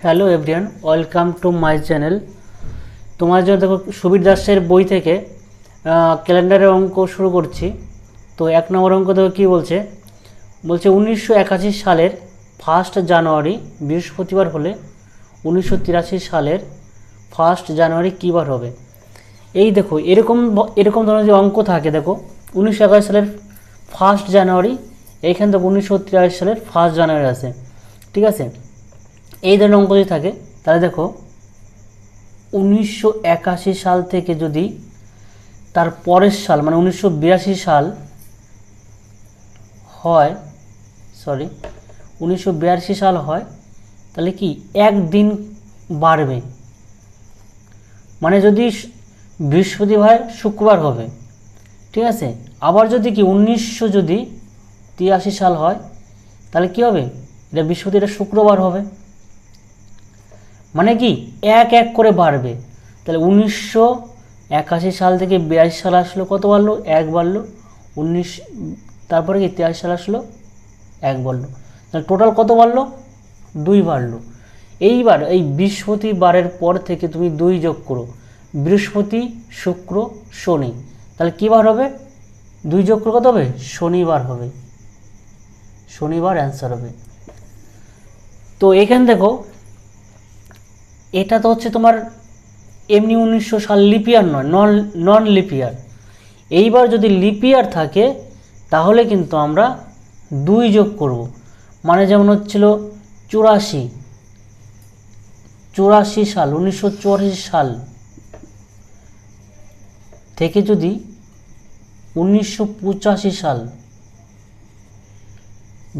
Hello everyone, welcome to my channel. তোমার জন্য দেখো সুবীর দাসের বই থেকে ক্যালেন্ডারের অঙ্ক শুরু করছি। তো 1 নম্বর অঙ্ক দেখো কী বলছে। 1981 সালের 1 জানুয়ারি বৃহস্পতিবার হলে 1983 সালের 1 জানুয়ারি কী বার হবে। এই দেখো এরকম ধরনের যে অঙ্ক থাকে, দেখো 1981 সালের 1 জানুয়ারি, এইখান থেকে 1983 সালের 1 জানুয়ারি আছে, ঠিক আছে। এই ধরনের অঙ্ক যদি থাকে তাহলে দেখো 1981 সাল থেকে যদি তার পরের সাল মানে 1982 সাল হয়, 1982 সাল হয়, তাহলে কি একদিন বাড়বে, মানে যদি বৃহস্পতিবার শুক্রবার হবে, ঠিক আছে। আবার যদি কি 1983 সাল হয় তাহলে কি হবে, এটা বৃহস্পতিবার শুক্রবার হবে, মানে কি এক এক করে বাড়বে। তাহলে 1981 সাল থেকে 82 সাল আসলো, কত বাড়লো, 1 বাড়লো। 19 তারপরে কি 83 সাল আসলো, 1 বাড়লো। তাহলে টোটাল কত বাড়লো, 2 বাড়লো। এইবার এই বৃহস্পতিবারের পর থেকে তুমি 2 যোগ করো, বৃহস্পতি শুক্র শনি, তাহলে কী বার হবে, 2 যোগ করে কত হবে, শনিবার হবে, শনিবার অ্যান্সার হবে। তো এখানে দেখো এটা তো হচ্ছে তোমার এমনি 1900 সাল লিপিয়ার নয়, নন লিপিয়ার। এইবার যদি লিপিয়ার থাকে তাহলে কিন্তু আমরা 2 যোগ করব, মানে যেমন হচ্ছিল 84 সাল, 1984 সাল থেকে যদি 1985 সাল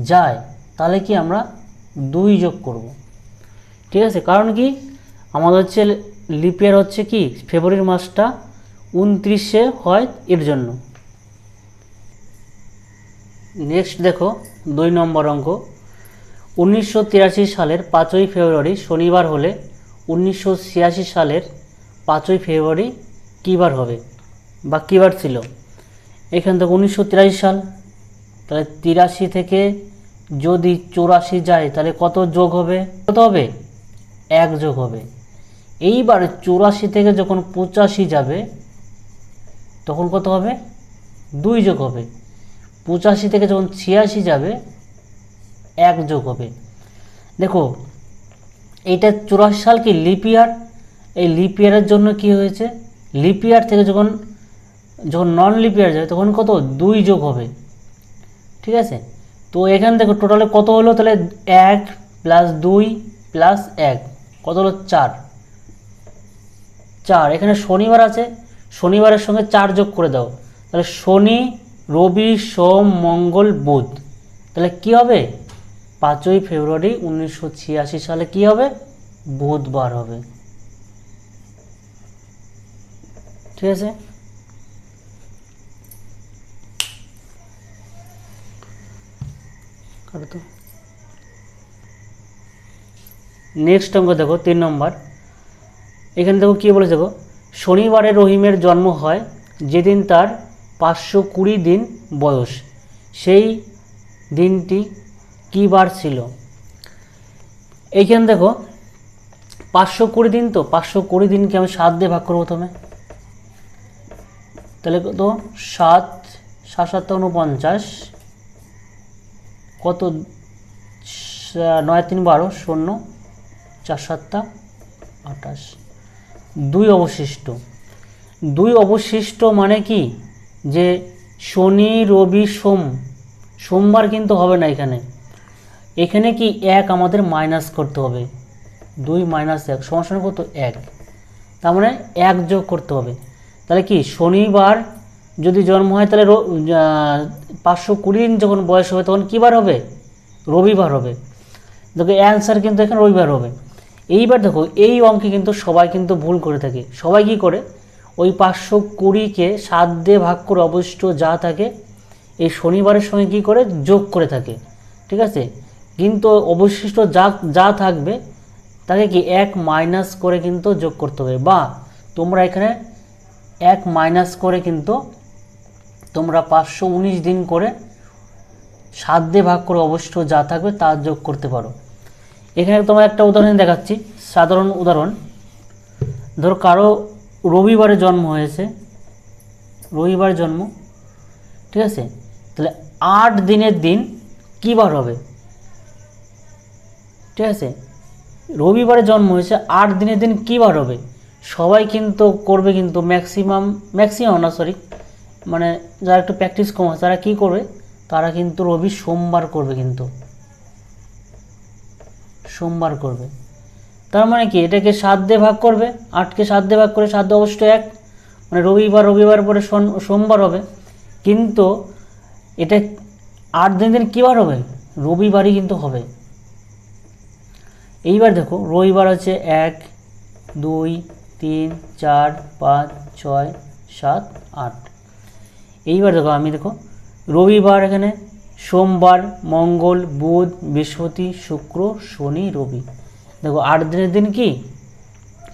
যায় তাহলে কি আমরা 2 যোগ করব, ঠিক আছে। কারণ কি আমাদের হচ্ছে লিপিয়ার হচ্ছে কি ফেব্রুয়ারি মাসটা 29-এ হয়, এর জন্য। নেক্সট দেখো 2 নম্বর অঙ্ক। 1983 সালের 5ই ফেব্রুয়ারি শনিবার হলে 1986 সালের 5ই ফেব্রুয়ারি কী বার হবে বা কী বার ছিল। এখান থেকে 1983 সাল, তাহলে 83 থেকে যদি 84 যায় তাহলে কত যোগ হবে, কত হবে, 1 যোগ হবে। এইবার 84 থেকে যখন 85 যাবে তখন কত হবে, 2 যোগ হবে। 85 থেকে যখন 86 যাবে 1 যোগ হবে। দেখো এইটা 84 সাল কি লিপিয়ার, এই লিপিয়ারের জন্য কি হয়েছে, লিপিয়ার থেকে যখন নন লিপিয়ার যাবে তখন কত, 2 যোগ হবে, ঠিক আছে। তো এখান থেকে টোটালে কত হলো, তাহলে 1 + 2 + 1 কত হলো, 4। এখানে শনিবার আছে, শনিবারের সঙ্গে 4 যোগ করে দাও, তাহলে শনি রবি সোম মঙ্গল বুধ, তাহলে কি হবে, 5ই ফেব্রুয়ারি 1986 সালে কি হবে, বুধবার হবে, ঠিক আছে। নেক্সট অঙ্ক দেখো 3 নম্বর। এখানে দেখো কী বলেছে, দেখো শনিবারে রহিমের জন্ম হয় যেদিন তার 520 দিন বয়স, সেই দিনটি কী বার ছিল। এইখানে দেখো 520 দিন, তো 520 দিনকে আমি 7 দিয়ে ভাগ করবো প্রথমে, তাহলে কত, 7 7 49, কত 9 3 12, 0 4 7 28, 2 অবশিষ্ট। 2 অবশিষ্ট মানে কি, যে শনি রবি সোমবার কিন্তু হবে না, এখানে কি 1 আমাদের মাইনাস করতে হবে, 2 - 1 সমান কত, 1, তার মানে 1 যোগ করতে হবে। তাহলে কি শনিবার যদি জন্ম হয় তাহলে 520 দিন যখন বয়স হবে তখন কী বার হবে, রবিবার হবে। দেখো অ্যান্সার কিন্তু এখানে রবিবার হবে। এইবার দেখো এই অঙ্কে কিন্তু সবাই কিন্তু ভুল করে থাকে, সবাই কি করে, ওই 520কে 7 দিয়ে ভাগ করে অবশিষ্ট যা থাকে এই শনিবারের সঙ্গে কি করে যোগ করে থাকে, ঠিক আছে। কিন্তু অবশিষ্ট যা থাকবে তাকে কি 1 মাইনাস করে কিন্তু যোগ করতে হবে, বা তোমরা এখানে 1 মাইনাস করে কিন্তু তোমরা 519 দিন করে 7 দিয়ে ভাগ করে অবশিষ্ট যা থাকবে তা যোগ করতে পারো। এখানে তোমার একটা উদাহরণ দেখাচ্ছি, সাধারণ উদাহরণ। ধরো কারো রবিবারে জন্ম হয়েছে, রবিবার জন্ম, ঠিক আছে, তাহলে 8 দিনের দিন কী বার হবে? ঠিক আছে, রবিবারে জন্ম হয়েছে, 8 দিনের দিন কী বার হবে? সবাই কিন্তু করবে, কিন্তু ম্যাক্সিমাম না, সরি, মানে যারা একটু প্র্যাকটিস কম আছে তারা কী করবে, তারা কিন্তু রবি সোমবার করবে, কিন্তু সোমবার করবে। তার মানে কি, এটাকে 7 দিয়ে ভাগ করবে, 8কে 7 দিয়ে ভাগ করে 7 অবশ্যই 1, মানে রবিবার পরে সোমবার হবে। কিন্তু এটা 8 দিন কী বার হবে? রবিবারই কিন্তু হবে। এইবার দেখো রবিবার হচ্ছে 1, 2, 3, 4, 5, 6, 7, 8। এইবার দেখো দেখো রবিবার, এখানে সোমবার, মঙ্গল, বুধ, বৃহস্পতি, শুক্র, শনি, রবি। দেখো 8 দিনের দিন কি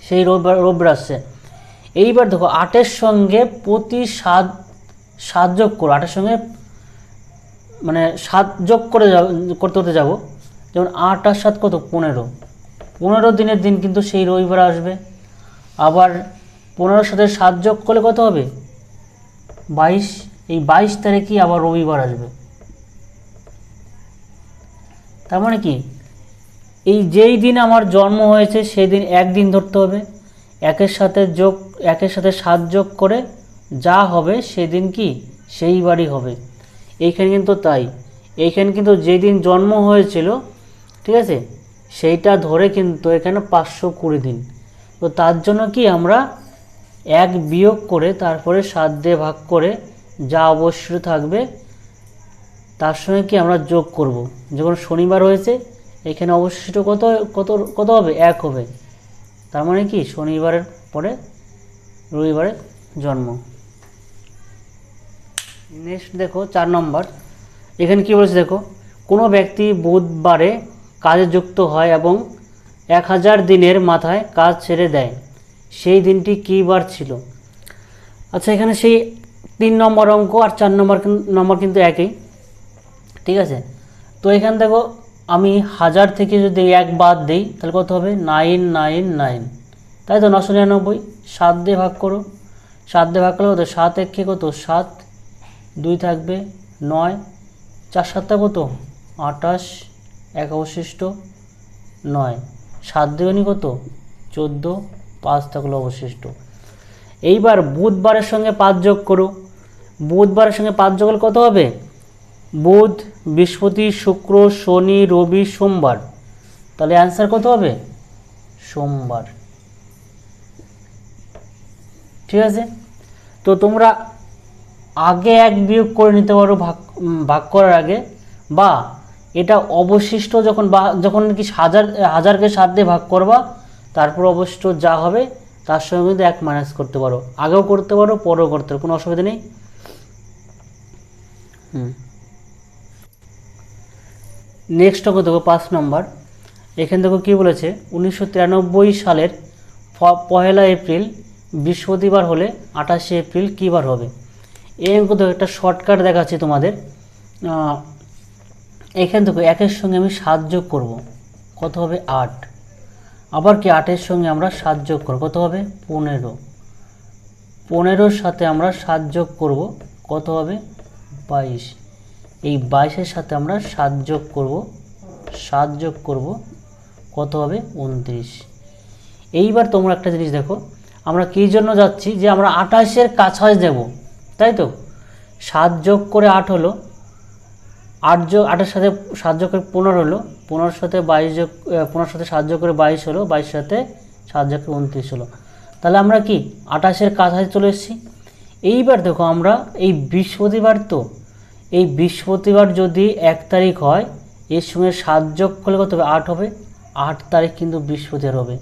সেই রবিবার আসছে। এইবার দেখো 8-এর সঙ্গে প্রতি 7 যোগ করো, 8-এর সঙ্গে মানে 7 যোগ করতে যাবো। যেমন 8 আর 7 কত? 15 দিনের দিন কিন্তু সেই রবিবার আসবে। আবার 15-এর সাথে 7 যোগ করলে কত হবে? 22। এই 22 তারিখই আবার রবিবার আসবে। তার মানে কি, এই যেই দিন আমার জন্ম হয়েছে সেই দিন একদিন ধরতে হবে, 1-এর সাথে 7 যোগ করে যা হবে সেদিন কি সেই বারই হবে। এইখানে কিন্তু তাই, এইখানে কিন্তু যেই দিন জন্ম হয়েছিল, ঠিক আছে, সেইটা ধরে কিন্তু এখানে 520 দিন। তো তার জন্য কি আমরা 1 বিয়োগ করে তারপরে 7 দিয়ে ভাগ করে যা অবশ্যই থাকবে তার সঙ্গে কি আমরা যোগ করব। যখন শনিবার হয়েছে এখানে অবশিষ্ট কত কত কত হবে? 1 হবে। তার মানে কি শনিবারের পরে রবিবারে জন্ম। নেক্সট দেখো 4 নম্বর, এখানে কি বলেছে দেখো, কোনো ব্যক্তি বুধবারে কাজে যুক্ত হয় এবং 1000 দিনের মাথায় কাজ ছেড়ে দেয়, সেই দিনটি কী বার ছিল? আচ্ছা, এখানে সেই 3 নম্বর অঙ্ক আর 4 নম্বর কিন্তু একই, ঠিক আছে। তো এখানে দেখো আমি 1000 থেকে যদি 1 বাদ দিই তাহলে কত হবে? 999, তাই তো 999। 7 দিয়ে ভাগ করো, 7 দিয়ে ভাগ করলে কত? 7 1 কত? 7, 2 থাকবে 9, 4 7 কত? 28, 1 অবশিষ্ট 9, 7 দুগুণে কত? 14, 5 থাকলো অবশিষ্ট। এইবার বুধবারের সঙ্গে 5 যোগ করো, বুধবারের সঙ্গে 5 যোগ করলে কত হবে? বুধ, বৃহস্পতি, শুক্র, শনি, রবি, সোমবার। তাহলে অ্যান্সার কত হবে? সোমবার। ঠিক আছে, তো তোমরা আগে 1 বিয়োগ করে নিতে পারো ভাগ করার আগে, বা এটা অবশিষ্ট যখন কি হাজারকে 7 দিয়ে ভাগ করবা তারপর অবশিষ্ট যা হবে তার সঙ্গে কিন্তু 1 মাইনাস করতে পারো, আগেও করতে পারো পরেও করতে পারো, কোনো অসুবিধা নেই। নেক্সট অঙ্ক দেখো 5 নম্বর, এখানে দেখো কী বলেছে, 1993 সালের 1 এপ্রিল বৃহস্পতিবার হলে 28 এপ্রিল কী বার হবে? এই অঙ্ক দেখো একটা শর্টকাট দেখাচ্ছি তোমাদের। এখানে দেখো 1-এর সঙ্গে আমি 7 যোগ করব, কত হবে? 8। আবার কি 8-এর সঙ্গে আমরা 7 যোগ করব, কত হবে? 15। 15-র সাথে আমরা 7 যোগ করব, কত হবে? 22। এই 22-এর সাথে আমরা 7 যোগ করব, কত হবে? 29। এইবার তোমরা একটা জিনিস দেখো, আমরা কী জন্য যাচ্ছি, যে আমরা 28-এর কাছাকাছি দেব, তাই তো। 7 যোগ করে 8 হলো, 8-এর সাথে 7 যোগ করে 15 হলো, 15-এর সাথে 22 যোগ 15-এর সাথে 7 যোগ করে 22 হলো, 22-এর সাথে 7 যোগ করে 29 হলো। তাহলে আমরা কি 28-এর কাছাকাছি চলে এসেছি। এইবার দেখো আমরা এই বৃহস্পতিবার, তো এই বৃহস্পতিবার যদি 1 তারিখ হয় এর সঙ্গে 7 যোগ করলে কত হবে? 8 হবে। 8 তারিখ কিন্তু বৃহস্পতিবার হবে।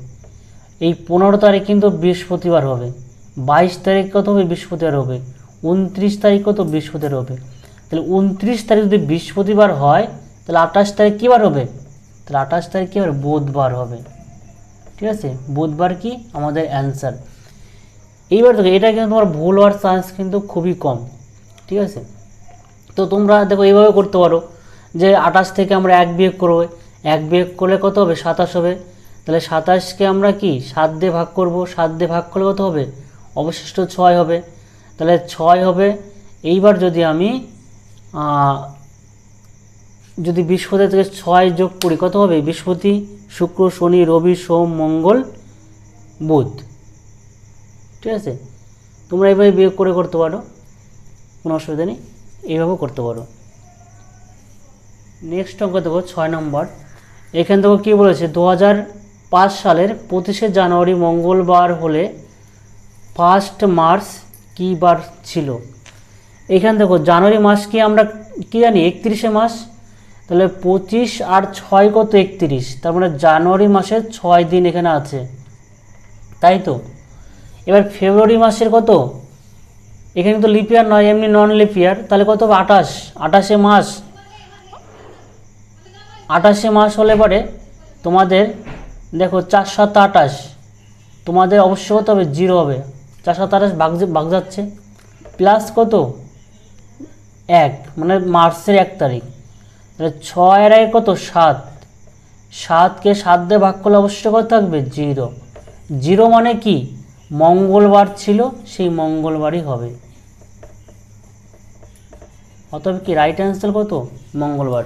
এই 15 তারিখ কিন্তু বৃহস্পতিবার হবে। 22 তারিখ কত হবে? বৃহস্পতিবার হবে। 29 তারিখ কত? বৃহস্পতিবার হবে। তাহলে 29 তারিখ যদি বৃহস্পতিবার হয় তাহলে 28 তারিখ কী বার হবে? তাহলে 28 তারিখ কী হবে? বুধবার হবে। ঠিক আছে, বুধবার কি আমাদের অ্যান্সার। এইবার দেখো এটা কিন্তু তোমার ভুল হওয়ার চান্স কিন্তু খুবই কম। ঠিক আছে, তো তোমরা দেখো এইভাবে করতে পারো যে 28 থেকে আমরা 1 বিয়োগ করবো, 1 বিয়োগ করলে কত হবে? 27 হবে। তাহলে 27কে আমরা কি 7 দিয়ে ভাগ করব, 7 দিয়ে ভাগ করলে কত হবে? অবশিষ্ট 6 হবে। তাহলে 6 হবে। এইবার যদি আমি যদি বৃহস্পতি থেকে 6 যোগ করি কত হবে? বৃহস্পতি, শুক্র, শনি, রবি, সোম, মঙ্গল, বুধ। ঠিক আছে, তোমরা এইভাবে বিয়োগ করে করতে পারো, কোনো অসুবিধা নেই, এইভাবেও করতে পারো। নেক্সট অঙ্ক দেবো 6 নম্বর। এখান থেকে কী বলেছে? 2005 সালের 25শে জানুয়ারি মঙ্গলবার হলে 1 মার্চ কী বার ছিল? এখান দেখো জানুয়ারি মাস কি আমরা কি জানি? 31শে মাস। তাহলে 25 আর 6 কত? 31। তার মানে জানুয়ারি মাসের 6 দিন এখানে আছে, তাই তো। এবার ফেব্রুয়ারি মাসের কত? এখানে তো লিপ ইয়ার নয়, এমনি নন লিপ ইয়ার। তাহলে কত হবে? 28। 28শে মাস, 28শে মাস হলে পরে তোমাদের দেখো 4 7 28, তোমাদের অবশ্যই কত হবে? 0 হবে। 4 7 28 ভাগ যাচ্ছে, প্লাস কত? 1, মানে মার্চের 1 তারিখ। তাহলে 6 এর আগে কত? 7। 7কে 7 দিয়ে ভাগ করলে অবশ্যই কত থাকবে? 0। 0 মানে কি? মঙ্গলবার ছিল, সেই মঙ্গলবারই হবে। অতএব কি রাইট অ্যান্সার কত? মঙ্গলবার।